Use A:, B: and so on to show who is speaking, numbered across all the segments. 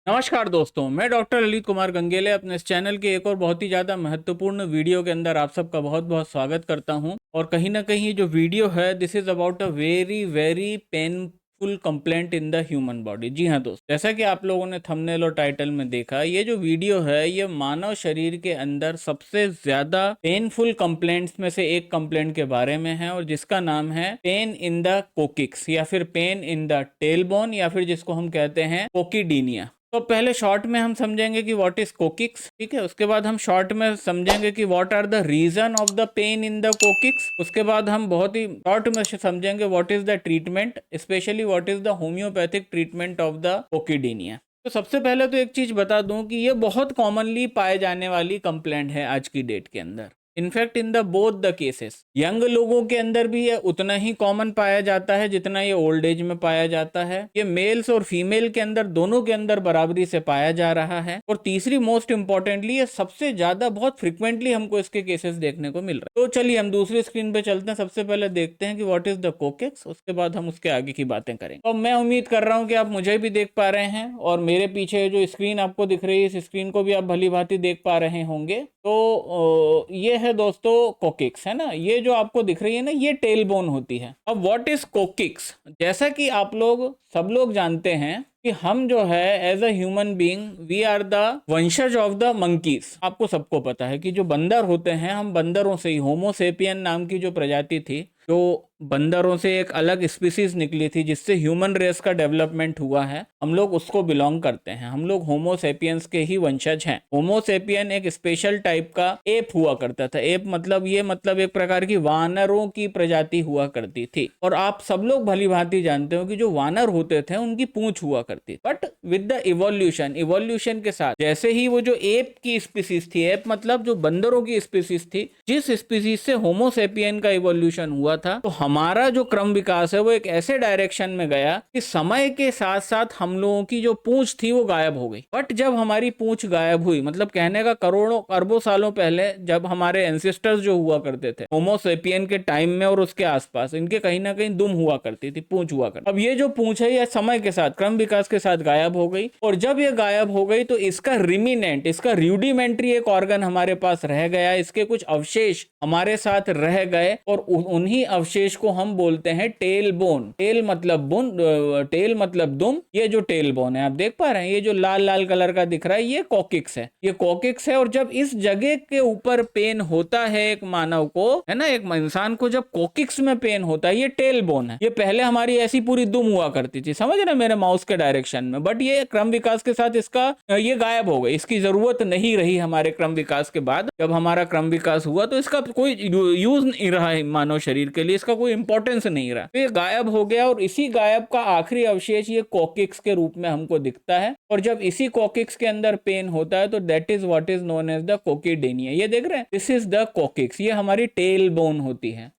A: नमस्कार दोस्तों, मैं डॉक्टर ललित कुमार गंगेले अपने इस चैनल के एक और बहुत ही ज़्यादा महत्वपूर्ण वीडियो के अंदर आप सबका बहुत बहुत स्वागत करता हूं। और कहीं ना कहीं ये जो वीडियो है, this is about a very very painful complaint in the human body. जी हाँ दोस्त, जैसा कि आप लोगों ने थंबनेल और टाइटल में देखा, ये जो वीडियो है ये मानव शरीर के अंदर सबसे ज़्यादा पेनफुल कंप्लेंट्स में से एक कंप्लेंट के बारे में है, और जिसका नाम है पेन इन द कोकिक्स या फिर पेन इन द टेलबोन या फिर जिसको हम कहते हैं कोकिडीनिया। तो पहले शॉर्ट में हम समझेंगे कि व्हाट इज कोकिक्स, ठीक है। उसके बाद हम शॉर्ट में समझेंगे कि what are the reason of the pain in the coccyx. उसके बाद हम बहुत ही शॉर्ट में समझेंगे what is the treatment, specially what is the homeopathic treatment of the coccydynia. तो सबसे पहले तो एक चीज बता दूं कि ये बहुत कॉमनली पाए जाने वाली कंप्लेंट है आज की डेट के अंदर। In fact in the both the cases young लोगों के अंदर भी ये उतना ही कॉमन पाया जाता है जितना ये ओल्ड एज में पाया जाता है। ये मेल्स और फीमेल के अंदर दोनों के अंदर बराबरी से पाया जा रहा है। और तीसरी मोस्ट इंपॉर्टेंटली ये सबसे ज्यादा बहुत फ्रिक्वेंटली हमको इसके केसेस देखने को मिल रहे हैं। तो चलिए हम दूसरी स्क्रीन पे चलते हैं। सबसे पहले देखते हैं कि व्हाट इज द कोकेक्स, उसके बाद हम उसके आगे की बातें करेंगे। तो मैं उम्मीद कर रहा हूँ कि आप मुझे भी देख पा रहे हैं और मेरे पीछे जो स्क्रीन आपको दिख रही है इस स्क्रीन को भी आप भली भांति देख पा रहे होंगे। तो ये है दोस्तों कोकिक्स, है ना। ये जो आपको दिख रही है ना, ये टेल बोन होती है। अब व्हाट इज कोकिक्स, जैसा कि आप लोग सब लोग जानते हैं कि हम जो है as a human being we are the वंशज ऑफ द मंकीज। आपको सबको पता है कि जो बंदर होते हैं, हम बंदरों से ही, होमोसेपियन नाम की जो प्रजाति थी, जो बंदरों से एक अलग स्पीसीज निकली थी जिससे ह्यूमन रेस का डेवलपमेंट हुआ है, हम लोग उसको बिलोंग करते हैं। हम लोग होमोसेपियंस के ही वंशज हैं। होमोसेपियन एक स्पेशल टाइप का एप हुआ करता था। एप मतलब ये मतलब एक प्रकार की वानरों की प्रजाति हुआ करती थी। और आप सब लोग भली भांति जानते हो कि जो वानर होते थे उनकी पूंछ हुआ करती, बट विद द इवोल्यूशन के साथ जैसे ही वो जो एप की स्पीसीज थी, एप मतलब जो बंदरों की स्पीसीज थी, जिस स्पीसीज से होमोसेपियन का इवोल्यूशन हुआ था, तो हमारा जो क्रम विकास है वो एक ऐसे डायरेक्शन में गया कि समय के साथ साथ हम लोगों की जो पूंछ थी वो गायब हो गई। बट जब हमारी पूंछ गायब हुई, मतलब कहने का करोड़ों अरबों सालों पहले, जब हमारे एंसेस्टर्स जो हुआ करते थे होमोसेपियन के टाइम में और उसके आसपास, इनके कहीं ना कहीं दुम हुआ करती थी, पूंछ हुआ करती। अब ये जो पूंछ है ये समय के साथ क्रम विकास के साथ गायब हो गई। और जब ये गायब हो गई तो इसका रिमिनेंट, इसका रूडिमेंट्री एक ऑर्गन हमारे पास रह गया, इसके कुछ अवशेष हमारे साथ रह गए, और उन्हीं अवशेष को हम बोलते हैं टेल बोन। टेल मतलब बुन, टेल मतलब दुम। ये जो टेल बोन है आप देख पा रहे हैं, ये जो लाल लाल कलर का दिख रहा है, ये कोकिक्स है, ये कोकिक्स है। और जब इस जगह के ऊपर पेन होता है एक मानव को, है ना, एक इंसान को जब कोकिक्स में पेन होता है, ये टेल बोन है। ये पहले हमारी ऐसी पूरी दुम हुआ करती थी, समझ रहे मेरे माउस के डायरेक्शन में, बट ये क्रम विकास के साथ इसका ये गायब हो गई, इसकी जरूरत नहीं रही हमारे क्रम विकास के बाद। जब हमारा क्रम विकास हुआ तो इसका कोई यूज नहीं रहा है मानव शरीर के लिए, इसका कोई इंपॉर्टेंस नहीं रहा, तो ये गायब हो गया। और इसी गायब का आखिरी अवशेष ये कोकिक्स के रूप में हमको दिखता है। और जब इसी कोकिक्स के अंदर पेन होता है तो that is what is known as the coccydynia. ये देख रहे हैं, दिस इज द कोकिक्स, ये हमारी टेल बोन होती है।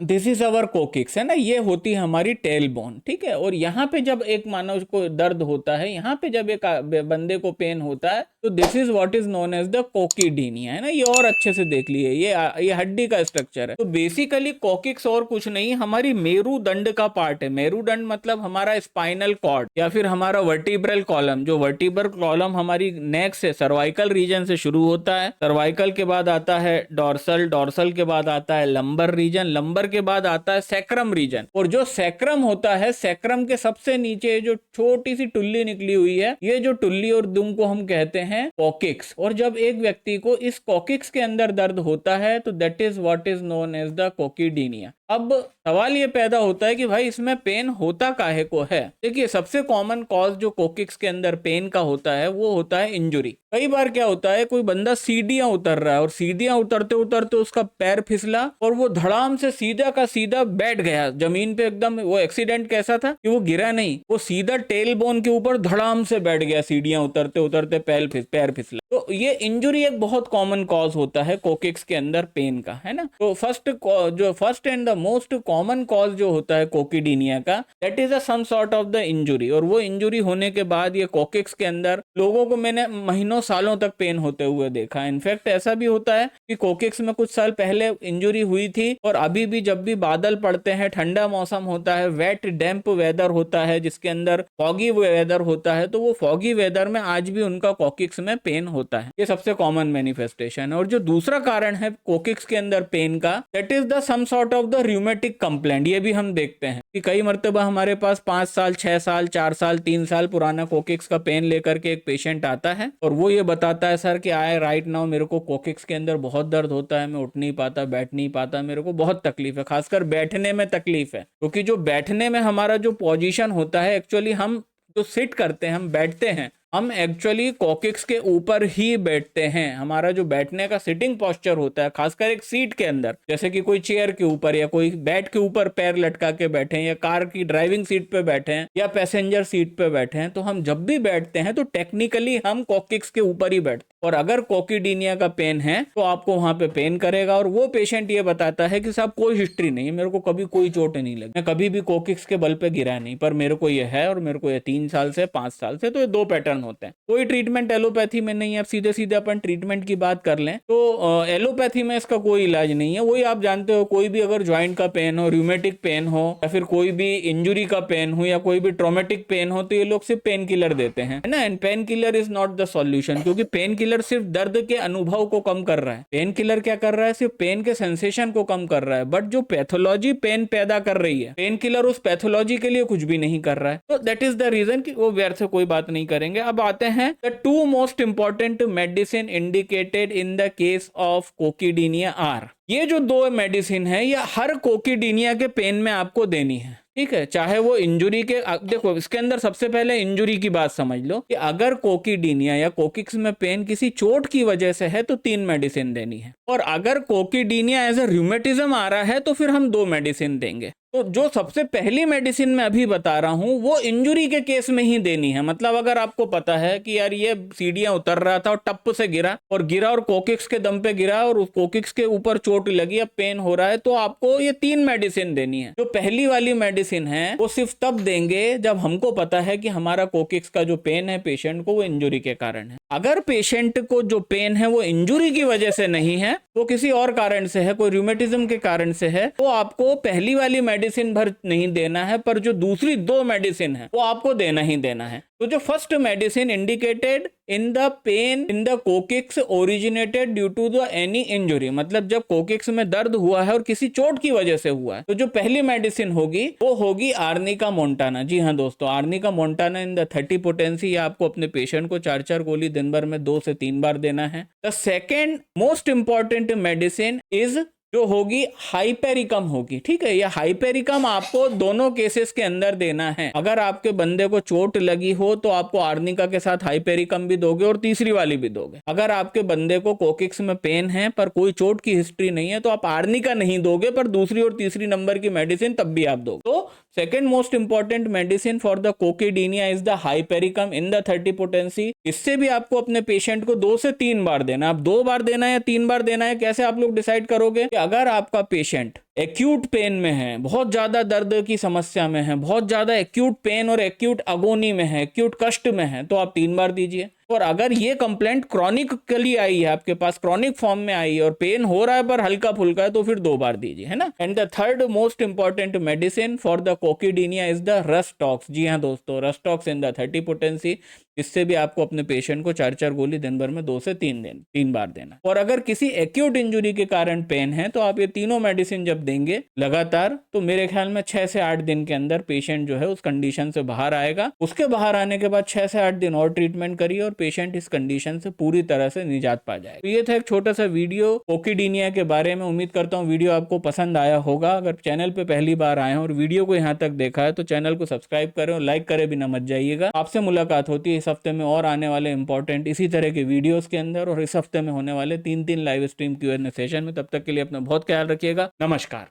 A: दिस इज अवर कोकिक्स, है ना, ये होती है हमारी टेल बोन, ठीक है। और यहाँ पे जब एक मानव को दर्द होता है, यहाँ पे जब एक बंदे को पेन होता है, तो this is what is known as the coccydynia, है ना। ये और अच्छे से देख लिए, ये हड्डी का स्ट्रक्चर है। तो बेसिकली कोकिक्स और कुछ नहीं, हमारी मेरुदंड का पार्ट है। मेरुदंड मतलब हमारा स्पाइनल कॉर्ड या फिर हमारा वर्टिब्रल कॉलम। जो वर्टिब्रल कॉलम हमारी नेक से, सर्वाइकल रीजन से शुरू होता है, सर्वाइकल के बाद आता है डॉर्सल, डॉर्सल के बाद आता है लंबर रीजन, लंबर के बाद आता है सैक्रम रीजन। और जो सैक्रम होता है, सैक्रम के सबसे नीचे जो छोटी सी टुल्ली निकली हुई है, ये जो टुल्ली और दुम को हम कहते हैं कोकिक्स। और जब एक व्यक्ति को इस कोकिक्स के अंदर दर्द होता है तो that is what is known as the coccydynia. अब सवाल ये पैदा होता है कि भाई इसमें पेन होता काहे को है। देखिए, सबसे कॉमन कॉज जो कोकिक्स के अंदर पेन का होता है वो होता है इंजुरी। कई बार क्या होता है, कोई बंदा सीढ़ियां उतर रहा है और सीढ़ियां उतरते उतरते उसका पैर फिसला और वो धड़ाम से सीधा का सीधा बैठ गया जमीन पे एकदम। वो एक्सीडेंट कैसा था कि वो गिरा नहीं, वो सीधा टेल बोन के ऊपर धड़ाम से बैठ गया, सीढ़ियां उतरते उतरते पैर फिसला। तो ये इंजुरी एक बहुत कॉमन कॉज होता है कोकिक्स के अंदर पेन का, है ना। तो first and the most common cause जो होता है कोकिडीनिया का, that is a some sort of the injury. और वो इंजुरी होने के बाद ये कोकिक्स के अंदर लोगों को मैंने महीनों सालों तक पेन होते हुए देखा। इनफैक्ट ऐसा भी होता है कि कोकिक्स में कुछ साल पहले इंजुरी हुई थी और अभी भी जब भी बादल पड़ते हैं, ठंडा मौसम होता है, वेट डैम्प वेदर होता है जिसके अंदर फॉगी वेदर होता है, तो वो फॉगी वेदर में आज भी उनका कोकिक्स में पेन होता है। ये सबसे कॉमन मैनिफेस्टेशन है। और जो दूसरा कारण है कोकिक्स के अंदर पेन का, that is the some sort of the rheumatic complaint. ये भी हम देखते हैं कि कई मर्तबा हमारे पास 5 साल 6 साल 4 साल 3 साल पुराना कोकिक्स का पेन लेकर के एक पेशेंट आता है और वो ये बताता है, सर कि आए राइट नाउ मेरे को कोकिक्स के अंदर बहुत दर्द होता है, मैं उठ नहीं पाता, बैठ नहीं पाता, मेरे को बहुत तकलीफ है, खासकर बैठने में तकलीफ है। क्योंकि जो बैठने में हमारा जो पोजीशन होता है, एक्चुअली हम जो सिट करते हैं, हम बैठते हैं, हम एक्चुअली कोकिक्स के ऊपर ही बैठते हैं। हमारा जो बैठने का सिटिंग पोस्चर होता है, खासकर एक सीट के अंदर, जैसे कि कोई चेयर के ऊपर या कोई बेड के ऊपर पैर लटका के बैठे हैं, या कार की ड्राइविंग सीट पे बैठे हैं, या पैसेंजर सीट पे बैठे हैं, तो हम जब भी बैठते हैं तो टेक्निकली हम कोकिक्स के ऊपर ही बैठते हैं। और अगर कोकिडीनिया का पेन है तो आपको वहां पे पेन करेगा। और वो पेशेंट ये बताता है कि साहब कोई हिस्ट्री नहीं है, मेरे को कभी कोई चोट नहीं लगी, मैं कभी भी कोकिक्स के बल पे गिरा नहीं, पर मेरे को ये है और मेरे को ये 3 साल से 5 साल से। तो ये 2 पैटर्न होते हैं। कोई ट्रीटमेंट एलोपैथी में नहीं है। अब सीधे सीधे अपन ट्रीटमेंट की बात कर लें तो एलोपैथी में इसका कोई इलाज नहीं है। वही आप जानते हो, कोई भी अगर ज्वाइंट का पेन हो, रूमेटिक पेन हो, या फिर कोई भी इंजुरी का पेन हो, या कोई भी ट्रोमेटिक पेन हो, तो ये लोग सिर्फ पेन किलर देते हैं, है ना। And pain killer is not the solution, क्योंकि पेन किलर सिर्फ दर्द के अनुभव को कम कर रहा है। पेन किलर क्या कर रहा है? सिर्फ पेन के सेंसेशन को कम कर रहा है, बट जो पैथोलॉजी पेन पैदा कर रही है, पेन किलर उस पैथोलॉजी के लिए कुछ भी नहीं कर रहा है। तो दैट इज द रीजन कि वो व्यर्थ से कोई बात नहीं करेंगे। अब आते हैं the 2 most important medicine indicated in the case of coccydynia are. ये जो 2 मेडिसिन है, ये हर कोकिडीनिया के पेन में आपको देनी है, ठीक है। चाहे वो इंजुरी के, देखो इसके अंदर सबसे पहले इंजुरी की बात समझ लो कि अगर कोकिडीनिया या कोकिक्स में पेन किसी चोट की वजह से है तो 3 मेडिसिन देनी है। और अगर कोकिडीनिया एज ए रूमेटिज्म आ रहा है तो फिर हम 2 मेडिसिन देंगे। तो जो सबसे पहली मेडिसिन मैं अभी बता रहा हूं वो इंजुरी के केस में ही देनी है। मतलब अगर आपको पता है कि यार ये सीढ़ियां उतर रहा था और टप से गिरा और कोकिक्स के दम पे गिरा और उस कोकिक्स के ऊपर चोट लगी, अब पेन हो रहा है, तो आपको ये 3 मेडिसिन देनी है। जो पहली वाली मेडिसिन है वो सिर्फ तब देंगे जब हमको पता है कि हमारा कोकिक्स का जो पेन है पेशेंट को, वो इंजुरी के कारण है। अगर पेशेंट को जो पेन है वो इंजुरी की वजह से नहीं है, वो किसी और कारण से है, कोई रूमेटिज्म के कारण से है, तो आपको पहली वाली मेडिसिन भर नहीं देना है, पर जो दूसरी 2 मेडिसिन है वो आपको देना ही देना है। तो जो first medicine indicated in the pain in the coccyx originated due to the any injury, मतलब जब कोकिक्स में दर्द हुआ है और किसी चोट की वजह से हुआ है, तो जो पहली मेडिसिन होगी वो होगी आर्निका मोंटाना। जी हाँ दोस्तों, arnica Montana in the 30 potency. आपको अपने पेशेंट को 4-4 गोली दिन भर में 2 से 3 बार देना है। The second most important medicine is जो होगी हाइपेरिकम होगी, ठीक है। यह हाइपेरिकम आपको दोनों केसेस के अंदर देना है। अगर आपके बंदे को चोट लगी हो तो आपको आर्निका के साथ हाइपेरिकम भी दोगे और तीसरी वाली भी दोगे। अगर आपके बंदे को कोकिक्स में पेन है पर कोई चोट की हिस्ट्री नहीं है तो आप आर्निका नहीं दोगे, पर दूसरी और तीसरी नंबर की मेडिसिन तब भी आप दोगे। तो second most important medicine for the coccydynia is the hypericum in the 30 potency. इससे भी आपको अपने पेशेंट को 2 से 3 बार देना। आप 2 बार देना है या 3 बार देना है, कैसे आप लोग डिसाइड करोगे? अगर आपका पेशेंट एक्यूट पेन में है, बहुत ज्यादा दर्द की समस्या में है, बहुत ज्यादा एक्यूट पेन और एक्यूट अगोनी में है, एक्यूट कष्ट में है, तो आप 3 बार दीजिए। और अगर ये कंप्लेंट क्रॉनिकली आई है, आपके पास क्रॉनिक फॉर्म में आई है और पेन हो रहा है पर हल्का फुल्का है, तो फिर 2 बार दीजिए, है ना। And the third most important medicine for the coccydynia is the rhus tox. जी हाँ दोस्तों, रस्टॉक्स इन द 30 पोटेंसी। इससे भी आपको अपने पेशेंट को 4-4 गोली दिन भर में 2 से 3 बार देना। और अगर किसी एक्यूट इंजुरी के कारण पेन है तो आप ये तीनों मेडिसिन जब देंगे लगातार, तो मेरे ख्याल में 6 से 8 दिन के अंदर पेशेंट जो है उस कंडीशन से बाहर आएगा। उसके बाहर आने के बाद 6 से 8 दिन और ट्रीटमेंट करिए और पेशेंट इस कंडीशन से पूरी तरह से निजात पा जाएगा। तो ये था एक छोटा सा वीडियो कोकिडीनिया के बारे में। उम्मीद करता हूँ वीडियो आपको पसंद आया होगा। अगर चैनल पे पहली बार आए हैं और वीडियो को यहाँ तक देखा है तो चैनल को सब्सक्राइब करें और लाइक करे बिना मत जाइएगा। आपसे मुलाकात होती है इस हफ्ते में और आने वाले इंपॉर्टेंट इसी तरह के वीडियोस के अंदर, और इस हफ्ते में होने वाले 3 लाइव स्ट्रीम Q&A सेशन में। तब तक के लिए अपना बहुत ख्याल रखिएगा। नमस्कार।